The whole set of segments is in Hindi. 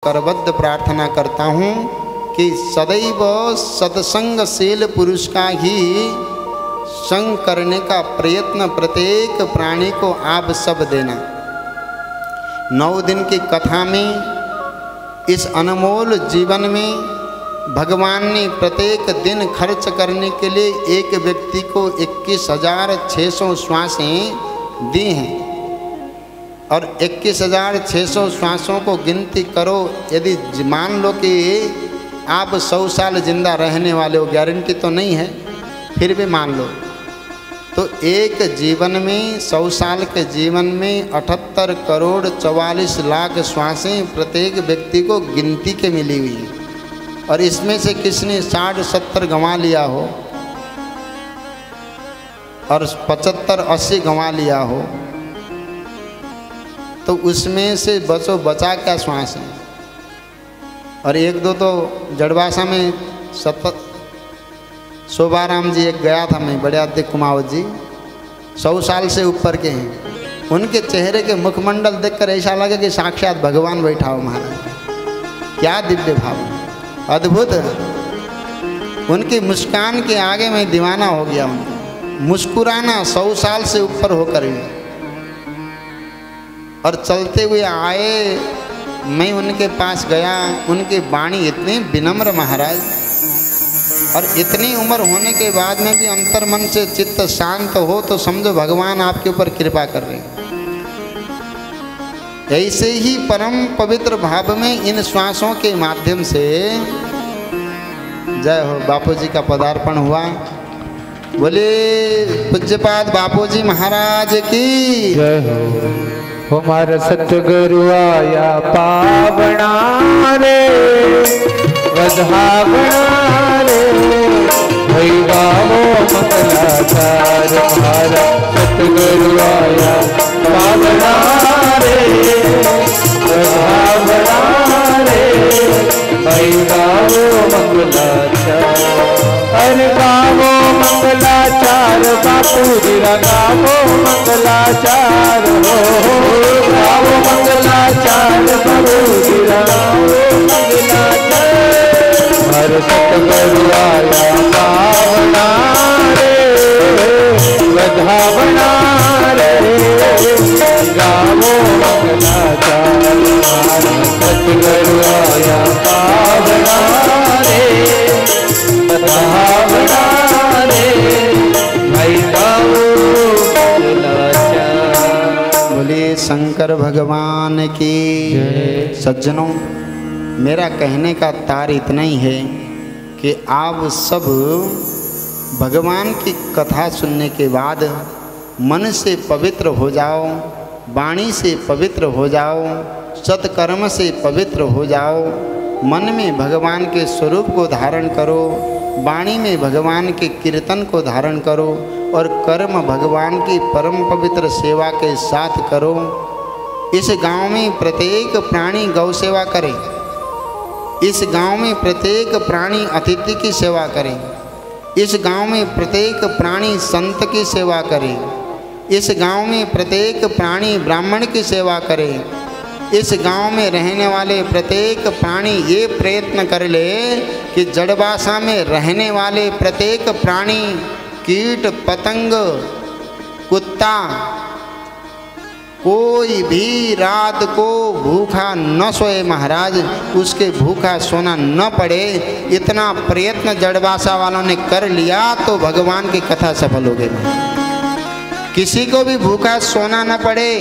करबद्ध प्रार्थना करता हूँ कि सदैव सत्संगशील पुरुष का ही संग करने का प्रयत्न प्रत्येक प्राणी को आप सब देना। 9 दिन की कथा में इस अनमोल जीवन में भगवान ने प्रत्येक दिन खर्च करने के लिए एक व्यक्ति को 21,600 श्वासें दी हैं और 21,600 श्वासों को गिनती करो। यदि मान लो कि आप 100 साल जिंदा रहने वाले हो, गारंटी तो नहीं है, फिर भी मान लो, तो एक जीवन में 100 साल के जीवन में 78 करोड़ 44 लाख श्वासें प्रत्येक व्यक्ति को गिनती के मिली हुई हैं। और इसमें से किसने 60-70 गंवा लिया हो और 75-80 गंवा लिया हो, तो उसमें से बचा क्या श्वास है। और 1-2 तो जड़वासा में शोभाराम जी एक गया था, मैं बड़े आदि कुमावत जी 100 साल से ऊपर के हैं। उनके चेहरे के मुखमंडल देखकर ऐसा लगे कि साक्षात भगवान बैठा हो महाराज। क्या दिव्य भाव, अद्भुत। उनकी मुस्कान के आगे मैं दीवाना हो गया। उनका मुस्कुराना 100 साल से ऊपर होकर भी। और चलते हुए आए, मैं उनके पास गया, उनकी वाणी इतनी विनम्र महाराज, और इतनी उम्र होने के बाद में भी अंतर्मन से चित्त शांत हो तो समझो भगवान आपके ऊपर कृपा कर रहे हैं। ऐसे ही परम पवित्र भाव में इन श्वासों के माध्यम से जय हो बापू जी का पदार्पण हुआ। बोले पूज्यपाद बापू जी महाराज की जय हो। हमारा सतगुरु आया पावना रे, वधावना रे, भई गावो मंगलाचार। हमारा सतगुरु आया पावना रे, वधावना रे, भई गावो मंगलाचार। अरे गावो मंगलाचार बापू जी गावो मंगलाचार हो, गावो मंगलाचार बापू जी गावो मंगलाचार। हर सतगुरु आया पावना रे, वधावना रे, गावो मंगलाचार। हर सतगुरु आया पावना रे, वधावना रे, भाई गावो मंगलाचार। बोलिए शंकर भगवान की सज्जनों, मेरा कहने का तार इतना ही है कि आप सब भगवान की कथा सुनने के बाद मन से पवित्र हो जाओ, वाणी से पवित्र हो जाओ, सत्कर्म से पवित्र हो जाओ। मन में भगवान के स्वरूप को धारण करो, वाणी में भगवान के कीर्तन को धारण करो, और कर्म भगवान की परम पवित्र सेवा के साथ करो। इस गांव में प्रत्येक प्राणी गौ सेवा करे, इस गांव में प्रत्येक प्राणी अतिथि की सेवा करे, इस गांव में प्रत्येक प्राणी संत की सेवा करे, इस गांव में प्रत्येक प्राणी ब्राह्मण की सेवा करे। इस गांव में रहने वाले प्रत्येक प्राणी ये प्रयत्न कर ले कि जड़बासा में रहने वाले प्रत्येक प्राणी, कीट पतंग कुत्ता, कोई भी रात को भूखा न सोए महाराज, उसके भूखा सोना न पड़े। इतना प्रयत्न जड़बासा वालों ने कर लिया तो भगवान की कथा सफल हो गई। किसी को भी भूखा सोना न पड़े,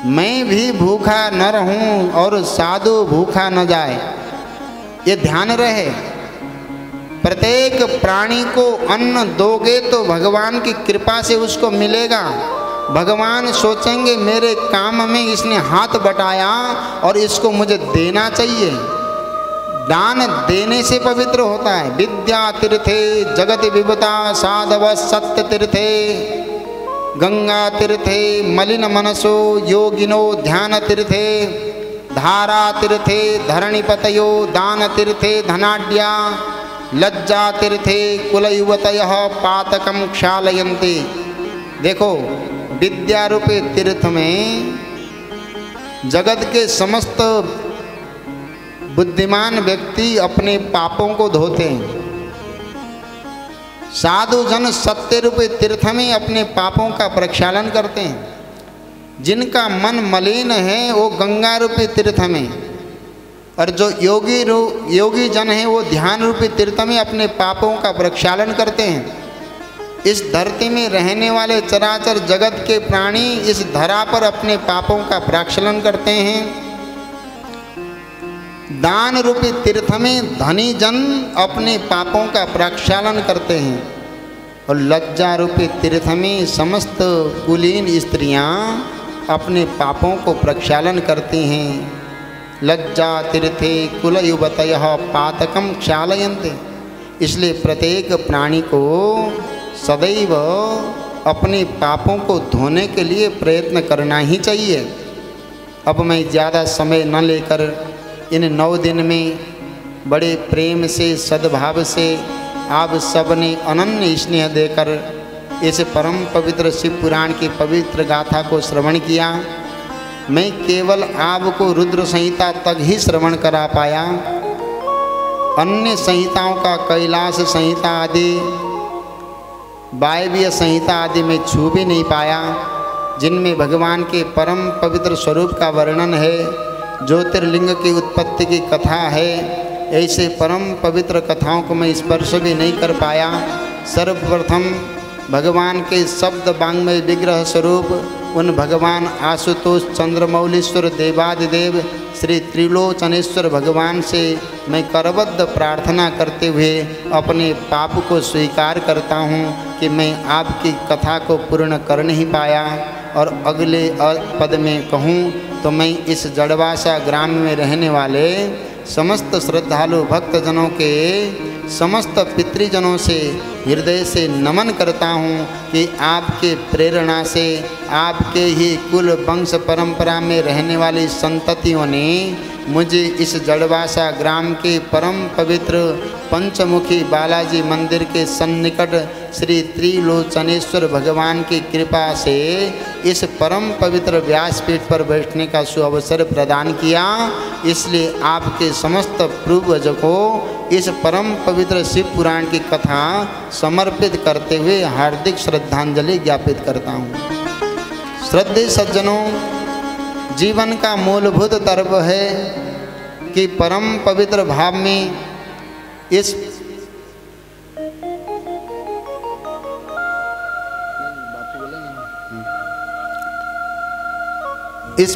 मैं भी भूखा न रहूं और साधु भूखा न जाए, ये ध्यान रहे। प्रत्येक प्राणी को अन्न दोगे तो भगवान की कृपा से उसको मिलेगा। भगवान सोचेंगे मेरे काम में इसने हाथ बटाया और इसको मुझे देना चाहिए। दान देने से पवित्र होता है। विद्या तीर्थे जगत विभुता साधव सत्य तीर्थे, गंगा तीर्थे मलिन मनसो योगिनो ध्यान तीर्थे, धारा तीर्थे धरणिपतयो दान तीर्थे धनाढ्या, लज्जा तीर्थे कुलयुवतयः पातकं क्षालयन्ति। देखो विद्या रूपी तीर्थ में जगत के समस्त बुद्धिमान व्यक्ति अपने पापों को धोते हैं। साधु जन 70 रूपये तीर्थ में अपने पापों का प्रक्षालन करते हैं। जिनका मन मलिन है वो गंगा रूपी तीर्थ में, और जो योगी जन है वो ध्यान रूपी तीर्थ में अपने पापों का प्रक्षालन करते हैं। इस धरती में रहने वाले चराचर जगत के प्राणी इस धरा पर अपने पापों का प्रक्षालन करते हैं। दान रूपी तीर्थ में धनी जन अपने पापों का प्रक्षालन करते हैं, और लज्जा रूपी तीर्थ में समस्त कुलीन स्त्रियां अपने पापों को प्रक्षालन करती हैं। लज्जा तीर्थे कुल युवतयः पातकम क्षालयन्ते। इसलिए प्रत्येक प्राणी को सदैव अपने पापों को धोने के लिए प्रयत्न करना ही चाहिए। अब मैं ज़्यादा समय न लेकर इन 9 दिन में बड़े प्रेम से सद्भाव से आप सब ने अनन्य स्नेह देकर इस परम पवित्र शिव पुराण की पवित्र गाथा को श्रवण किया। मैं केवल आपको रुद्र संहिता तक ही श्रवण करा पाया। अन्य संहिताओं का कैलाश संहिता आदि, वायव्य संहिता आदि में छू भी नहीं पाया, जिनमें भगवान के परम पवित्र स्वरूप का वर्णन है, ज्योतिर्लिंग की उत्पत्ति की कथा है। ऐसे परम पवित्र कथाओं को मैं स्पर्श भी नहीं कर पाया। सर्वप्रथम भगवान के शब्द वांग्मय विग्रह स्वरूप उन भगवान आशुतोष चंद्रमौलीश्वर देवादिदेव श्री त्रिलोचनेश्वर भगवान से मैं करबद्ध प्रार्थना करते हुए अपने पाप को स्वीकार करता हूँ कि मैं आपकी कथा को पूर्ण कर नहीं पाया। और अगले पद में कहूँ तो मैं इस जड़वासा ग्राम में रहने वाले समस्त श्रद्धालु भक्तजनों के समस्त पितृजनों से हृदय से नमन करता हूँ कि आपके प्रेरणा से आपके ही कुल वंश परंपरा में रहने वाली संततियों ने मुझे इस जड़वासा ग्राम के परम पवित्र पंचमुखी बालाजी मंदिर के सन्निकट श्री त्रिलोचनेश्वर भगवान की कृपा से इस परम पवित्र व्यासपीठ पर बैठने का सुअवसर प्रदान किया। इसलिए आपके समस्त पूर्वज को इस परम पवित्र शिव पुराण की कथा समर्पित करते हुए हार्दिक श्रद्धांजलि ज्ञापित करता हूँ। श्रद्धेय सज्जनों, जीवन का मूलभूत तत्व है कि परम पवित्र भाव में इस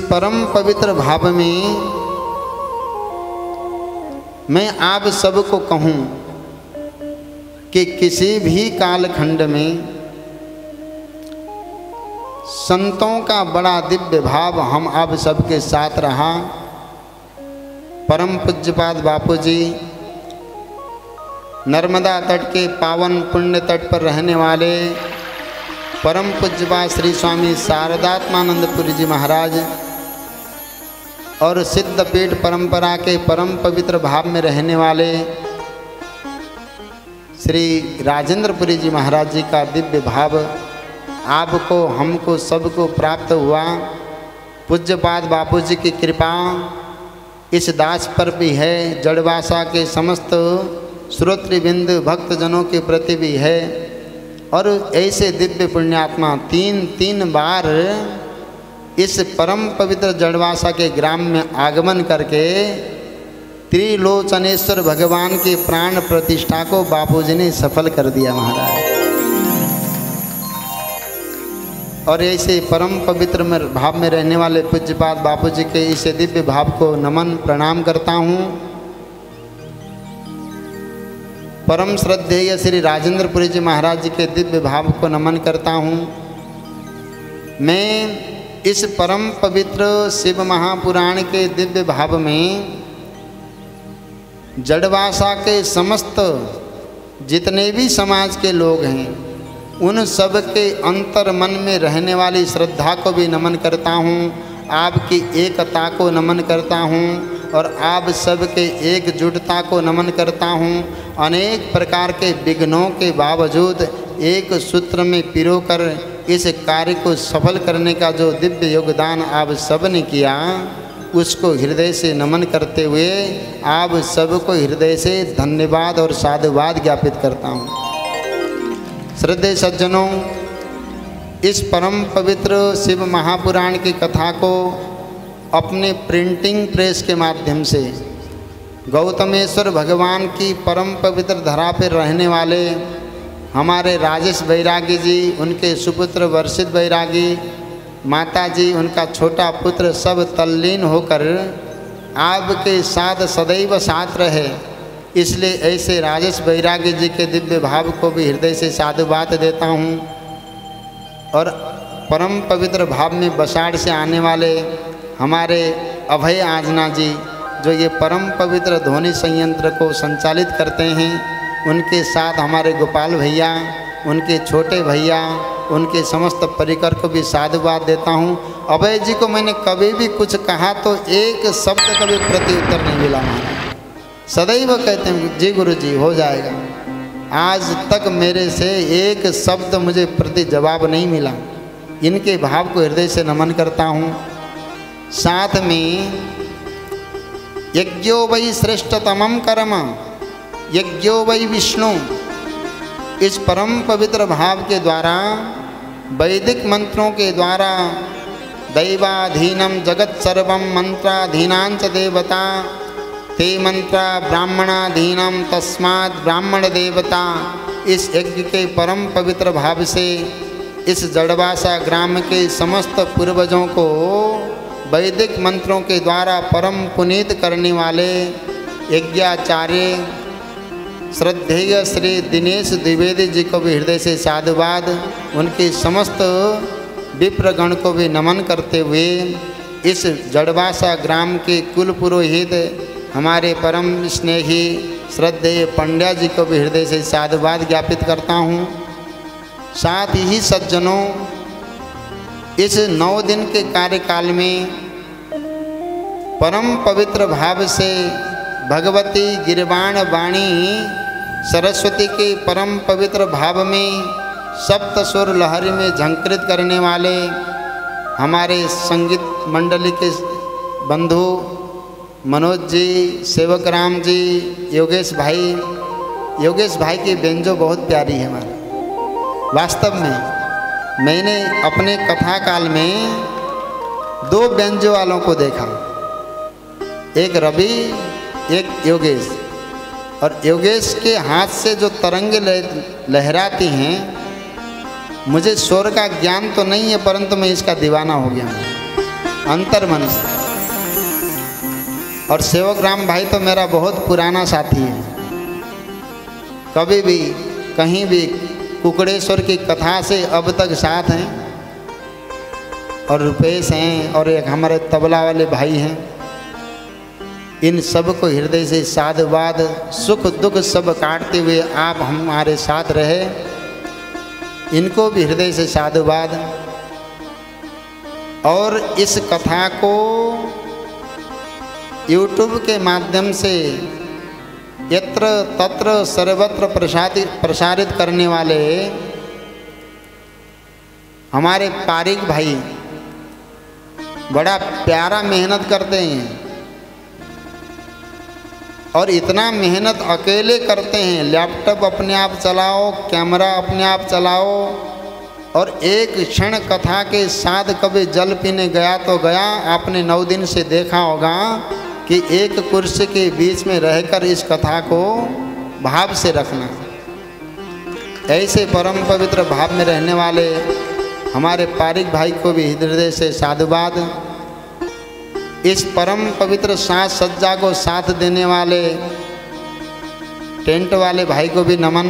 परम पवित्र भाव में मैं आप सबको कहूँ कि किसी भी कालखंड में संतों का बड़ा दिव्य भाव हम आप सबके साथ रहा। परम पूज्यपाद बापूजी नर्मदा तट के पावन पुण्य तट पर रहने वाले परम पूज्यपाद श्री स्वामी शारदात्मानंदपुरी जी महाराज और सिद्धपीठ परंपरा के परम पवित्र भाव में रहने वाले श्री राजेंद्रपुरी जी महाराज जी का दिव्य भाव आपको हमको सबको प्राप्त हुआ। पूज्यपाद बापूजी की कृपा इस दास पर भी है, जड़वासा के समस्त श्रोतृबिंद भक्तजनों के प्रति भी है। और ऐसे दिव्य पुण्यात्मा तीन बार इस परम पवित्र जड़वासा के ग्राम में आगमन करके त्रिलोचनेश्वर भगवान की प्राण प्रतिष्ठा को बापूजी ने सफल कर दिया महाराज। और ऐसे परम पवित्र भाव में रहने वाले पूज्यपाद बापूजी के इस दिव्य भाव को नमन प्रणाम करता हूँ। परम श्रद्धेय श्री राजेंद्रपुरी जी महाराज जी के दिव्य भाव को नमन करता हूँ। मैं इस परम पवित्र शिव महापुराण के दिव्य भाव में जड़वासा के समस्त जितने भी समाज के लोग हैं उन सब के अंतर मन में रहने वाली श्रद्धा को भी नमन करता हूँ। आपकी एकता को नमन करता हूँ और आप सब के एकजुटता को नमन करता हूँ। अनेक प्रकार के विघ्नों के बावजूद एक सूत्र में पिरोकर इस कार्य को सफल करने का जो दिव्य योगदान आप सब ने किया, उसको हृदय से नमन करते हुए आप सबको हृदय से धन्यवाद और साधुवाद ज्ञापित करता हूँ। श्रद्धेय सज्जनों, इस परम पवित्र शिव महापुराण की कथा को अपने प्रिंटिंग प्रेस के माध्यम से गौतमेश्वर भगवान की परम पवित्र धरा पर रहने वाले हमारे राजेश बैरागी जी, उनके सुपुत्र वर्षित बैरागी, माता जी, उनका छोटा पुत्र सब तल्लीन होकर आपके साथ सदैव साथ रहे, इसलिए ऐसे राजेश बैरागी जी के दिव्य भाव को भी हृदय से साधुवाद देता हूँ। और परम पवित्र भाव में बसाड़ से आने वाले हमारे अभय आजना जी, जो ये परम पवित्र ध्वनि संयंत्र को संचालित करते हैं, उनके साथ हमारे गोपाल भैया, उनके छोटे भैया, उनके समस्त परिकर को भी साधुवाद देता हूँ। अभय जी को मैंने कभी भी कुछ कहा तो एक शब्द कभी प्रति उत्तर नहीं मिला। सदैव कहते हैं जी गुरु जी हो जाएगा। आज तक मेरे से एक शब्द मुझे प्रति जवाब नहीं मिला। इनके भाव को हृदय से नमन करता हूँ। साथ में यज्ञो वै श्रेष्ठतमं कर्म यज्ञो वै विष्णु, इस परम पवित्र भाव के द्वारा वैदिक मंत्रों के द्वारा दैवाधीनम जगत सर्वम मंत्राधीनांच देवता ते मंत्रा ब्राह्मणाधीनम तस्मात् ब्राह्मण देवता। इस यज्ञ के परम पवित्र भाव से इस जड़वासा ग्राम के समस्त पूर्वजों को वैदिक मंत्रों के द्वारा परम पुनीत करने वाले यज्ञाचार्य श्रद्धेय श्री दिनेश द्विवेदी जी को भी हृदय से साधुवाद, उनके समस्त विप्रगण को भी नमन करते हुए इस जड़वासा ग्राम के कुल पुरोहित हमारे परम स्नेही श्रद्धेय पंड्या जी को भी हृदय से साधुवाद ज्ञापित करता हूँ। साथ ही सज्जनों, इस 9 दिन के कार्यकाल में परम पवित्र भाव से भगवती गिरवाण वाणी सरस्वती के परम पवित्र भाव में सप्त सुर लहरी में झंकृत करने वाले हमारे संगीत मंडली के बंधु मनोज जी, सेवक राम जी, योगेश भाई की बेंजो बहुत प्यारी है हमारा। वास्तव में मैंने अपने कथा काल में 2 बेंजो वालों को देखा, एक रवि, एक योगेश। और योगेश के हाथ से जो तरंगे लहराती हैं, मुझे स्वर का ज्ञान तो नहीं है, परंतु मैं इसका दीवाना हो गया हूँ अंतर्मन से। और सेवक राम भाई तो मेरा बहुत पुराना साथी है, कभी भी कहीं भी कुकड़ेश्वर की कथा से अब तक साथ हैं। और रुपेश हैं और एक हमारे तबला वाले भाई हैं। इन सब को हृदय से साधुवाद, सुख दुख सब काटते हुए आप हमारे साथ रहे, इनको भी हृदय से साधुवाद। और इस कथा को YouTube के माध्यम से यत्र तत्र सर्वत्र प्रसारित करने वाले हमारे पारिक भाई बड़ा प्यारा मेहनत करते हैं। और इतना मेहनत अकेले करते हैं, लैपटॉप अपने आप चलाओ, कैमरा अपने आप चलाओ। और एक क्षण कथा के साथ कभी जल पीने गया तो गया, आपने 9 दिन से देखा होगा कि एक कुर्सी के बीच में रहकर इस कथा को भाव से रखना। ऐसे परम पवित्र भाव में रहने वाले हमारे पारिक भाई को भी हृदय से साधुवाद। इस परम पवित्र साज सज्जा को साथ देने वाले टेंट वाले भाई को भी नमन।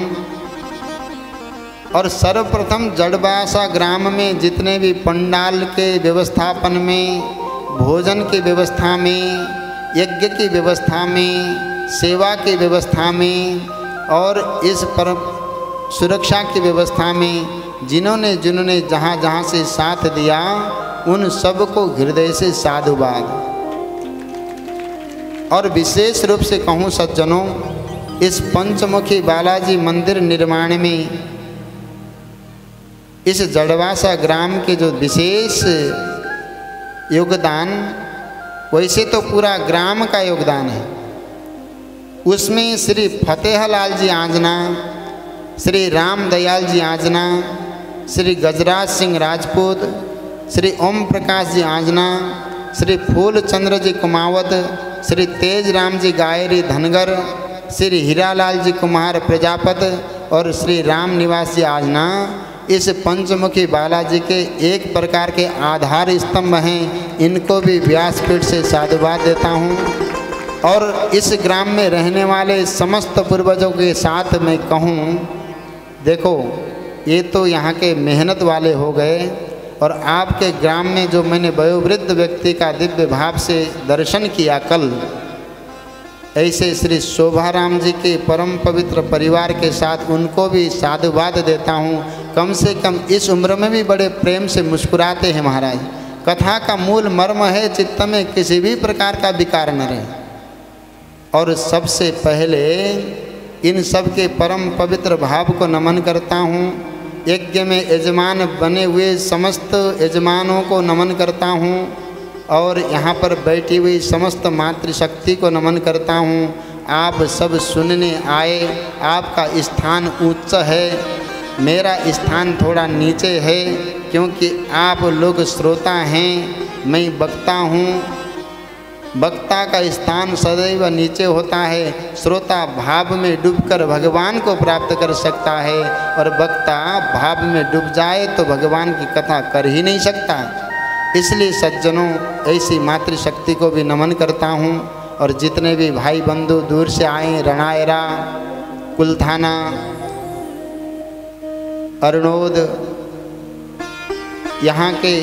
और सर्वप्रथम जड़बासा ग्राम में जितने भी पंडाल के व्यवस्थापन में, भोजन की व्यवस्था में, यज्ञ की व्यवस्था में, सेवा की व्यवस्था में और इस पर सुरक्षा की व्यवस्था में जिन्होंने जहाँ से साथ दिया, उन सबको हृदय से साधुवाद। और विशेष रूप से कहूँ सज्जनों, इस पंचमुखी बालाजी मंदिर निर्माण में इस जड़वासा ग्राम के जो विशेष योगदान वैसे तो पूरा ग्राम का योगदान है। उसमें श्री फतेहलाल जी आंजना, श्री राम दयाल जी आंजना, श्री गजराज सिंह राजपूत, श्री ओम प्रकाश जी आंजना, श्री फूलचंद्र जी कुमावत, श्री तेज राम जी गायरी धनगर, श्री हीरालाल जी कुमार प्रजापत और श्री राम निवास जी आंजना इस पंचमुखी बालाजी के एक प्रकार के आधार स्तंभ हैं। इनको भी व्यासपीठ से साधुवाद देता हूँ। और इस ग्राम में रहने वाले समस्त पूर्वजों के साथ मैं कहूँ, देखो ये तो यहाँ के मेहनत वाले हो गए, और आपके ग्राम में जो मैंने वयोवृद्ध व्यक्ति का दिव्य भाव से दर्शन किया कल, ऐसे श्री शोभाराम जी के परम पवित्र परिवार के साथ उनको भी साधुवाद देता हूँ। कम से कम इस उम्र में भी बड़े प्रेम से मुस्कुराते हैं महाराज। कथा का मूल मर्म है चित्त में किसी भी प्रकार का विकार न रहे। और सबसे पहले इन सब के परम पवित्र भाव को नमन करता हूँ। यज्ञ में यजमान बने हुए समस्त यजमानों को नमन करता हूँ, और यहाँ पर बैठी हुई समस्त मातृशक्ति को नमन करता हूँ। आप सब सुनने आए, आपका स्थान उच्च है, मेरा स्थान थोड़ा नीचे है, क्योंकि आप लोग श्रोता हैं, मैं वक्ता हूँ। वक्ता का स्थान सदैव नीचे होता है। श्रोता भाव में डूबकर भगवान को प्राप्त कर सकता है, और वक्ता भाव में डूब जाए तो भगवान की कथा कर ही नहीं सकता। इसलिए सज्जनों, ऐसी मातृशक्ति को भी नमन करता हूँ। और जितने भी भाई बंधु दूर से आए, रणायरा, कुलथाना, अरनोद, यहाँ के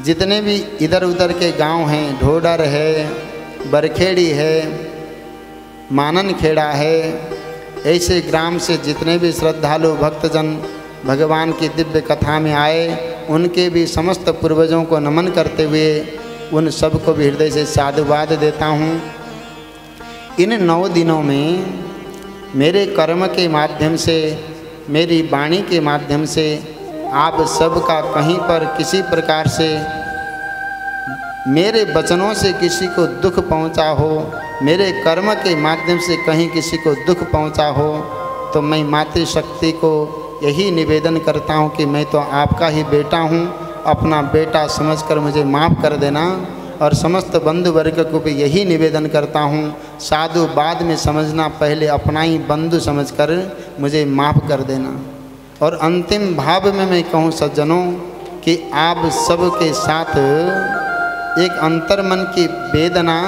जितने भी इधर उधर के गांव हैं, ढोडर है, बरखेड़ी है, मानन खेड़ा है, ऐसे ग्राम से जितने भी श्रद्धालु भक्तजन भगवान की दिव्य कथा में आए, उनके भी समस्त पूर्वजों को नमन करते हुए उन सबको भी हृदय से साधुवाद देता हूँ। इन 9 दिनों में मेरे कर्म के माध्यम से, मेरी वाणी के माध्यम से आप सबका कहीं पर किसी प्रकार से मेरे वचनों से किसी को दुख पहुंचा हो, मेरे कर्म के माध्यम से कहीं किसी को दुख पहुंचा हो, तो मैं मातृशक्ति को यही निवेदन करता हूं कि मैं तो आपका ही बेटा हूं, अपना बेटा समझकर मुझे माफ़ कर देना। और समस्त बंधु वर्ग को भी यही निवेदन करता हूं, साधु बाद में समझना, पहले अपना ही बंधु समझकर मुझे माफ़ कर देना। और अंतिम भाव में मैं कहूँ सज्जनों कि आप सबके साथ एक अंतर्मन की वेदना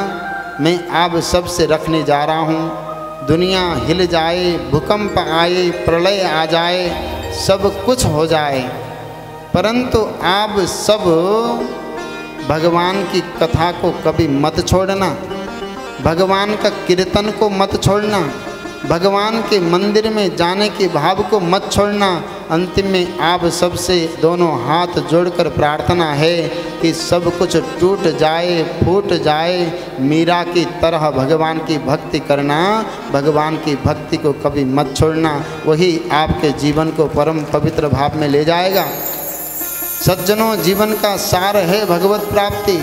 मैं आप सब से रखने जा रहा हूँ। दुनिया हिल जाए, भूकंप आए, प्रलय आ जाए, सब कुछ हो जाए, परंतु आप सब भगवान की कथा को कभी मत छोड़ना, भगवान का कीर्तन को मत छोड़ना, भगवान के मंदिर में जाने के भाव को मत छोड़ना। अंतिम में आप सबसे दोनों हाथ जोड़कर प्रार्थना है कि सब कुछ टूट जाए, फूट जाए, मीरा की तरह भगवान की भक्ति करना, भगवान की भक्ति को कभी मत छोड़ना। वही आपके जीवन को परम पवित्र भाव में ले जाएगा। सज्जनों, जीवन का सार है भगवत प्राप्ति,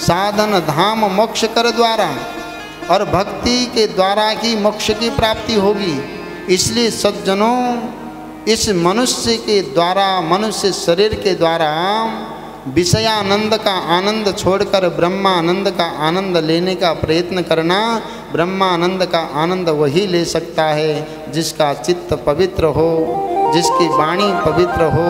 साधन धाम मोक्ष कर द्वारा, और भक्ति के द्वारा ही मोक्ष की प्राप्ति होगी। इसलिए सज्जनों, इस मनुष्य के द्वारा, मनुष्य शरीर के द्वारा विषयानंद का आनंद छोड़कर ब्रह्मानंद का आनंद लेने का प्रयत्न करना। ब्रह्मानंद का आनंद वही ले सकता है जिसका चित्त पवित्र हो, जिसकी वाणी पवित्र हो,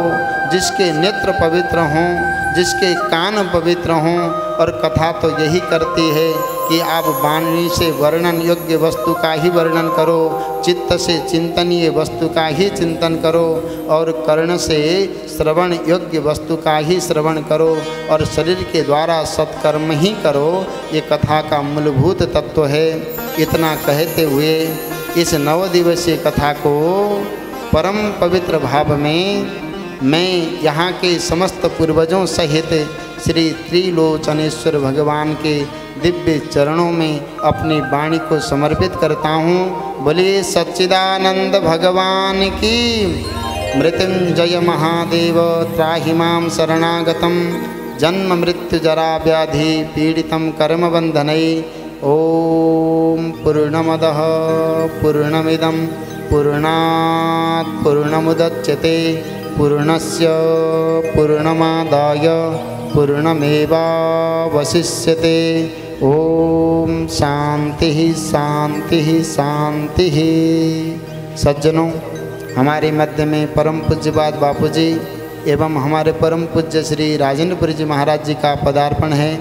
जिसके नेत्र पवित्र हों, जिसके कान पवित्र हों। और कथा तो यही करती है कि आप वाणी से वर्णन योग्य वस्तु का ही वर्णन करो, चित्त से चिंतनीय वस्तु का ही चिंतन करो, और कर्ण से श्रवण योग्य वस्तु का ही श्रवण करो, और शरीर के द्वारा सत्कर्म ही करो। ये कथा का मूलभूत तत्व है। इतना कहते हुए इस 9 दिवसीय कथा को परम पवित्र भाव में मैं यहाँ के समस्त पूर्वजों सहित श्री त्रिलोचनेश्वर भगवान के दिव्य चरणों में अपनी वाणी को समर्पित करता हूँ। बोलिए सच्चिदानंद भगवान की। मृत्युंजय महादेव त्राहि मां शरणागतम्। जन्म मृत्यु जरा व्याधि पीड़ितं कर्मबन्धनै ॐ पूर्णमदः पूर्णमिदं पूर्णात् पूर्णमुदच्यते पूर्णस्य पूर्णमादाय पूर्णमेवावशिष्यते। ओम शांति शांति शांति। सज्जनों, हमारे मध्य में परम पूज्यपाद बापूजी एवं हमारे परम पूज्य श्री राजेंद्रपुरी जी महाराज जी का पदार्पण है।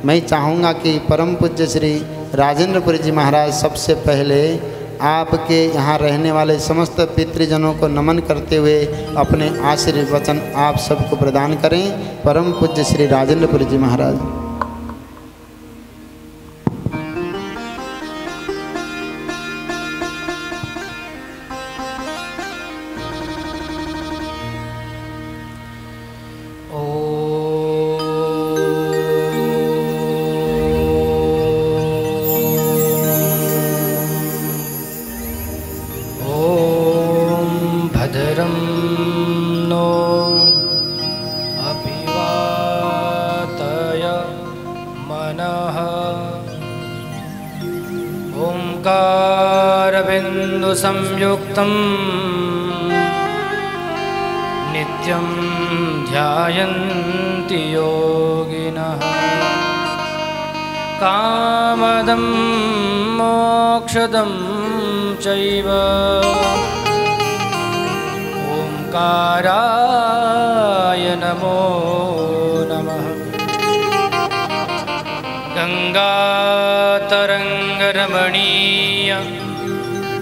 मैं चाहूँगा कि परम पूज्य श्री राजेंद्रपुरी जी महाराज सबसे पहले आपके यहाँ रहने वाले समस्त पितृजनों को नमन करते हुए अपने आशीर्वचन आप सबको प्रदान करें। परम पूज्य श्री राजेंद्रपुरी जी महाराज। संयुक्तं नित्यं ध्यायन्ति योगिनः कामदं मोक्षदं चैव ओंकाराय नमो नमः। गंगातरंगरमणीय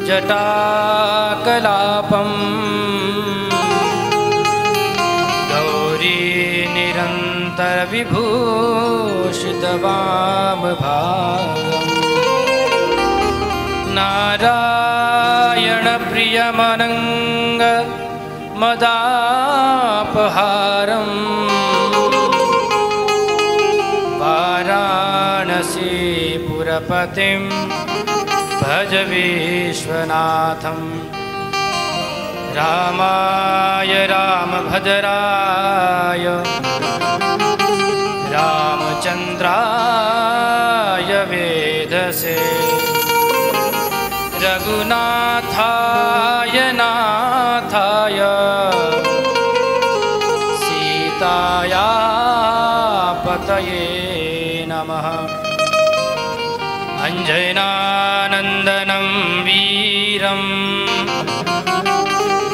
जटाकलापं गौरी निरन्तरविभूषितवामभागं नारायणप्रियमनङ्ग मदापहारं वाराणसीपुरपतिं भज विश्वनाथं। रामाय रामभद्राय रामचन्द्राय वेधसे रघुनाथाय नाथाय सीताया पतये नमः। अंजनानंदनं वीरं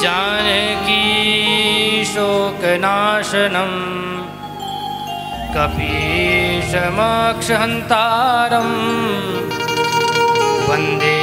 जानकी शोकनाशनं कपीशमक्षहन्तारं वन्दे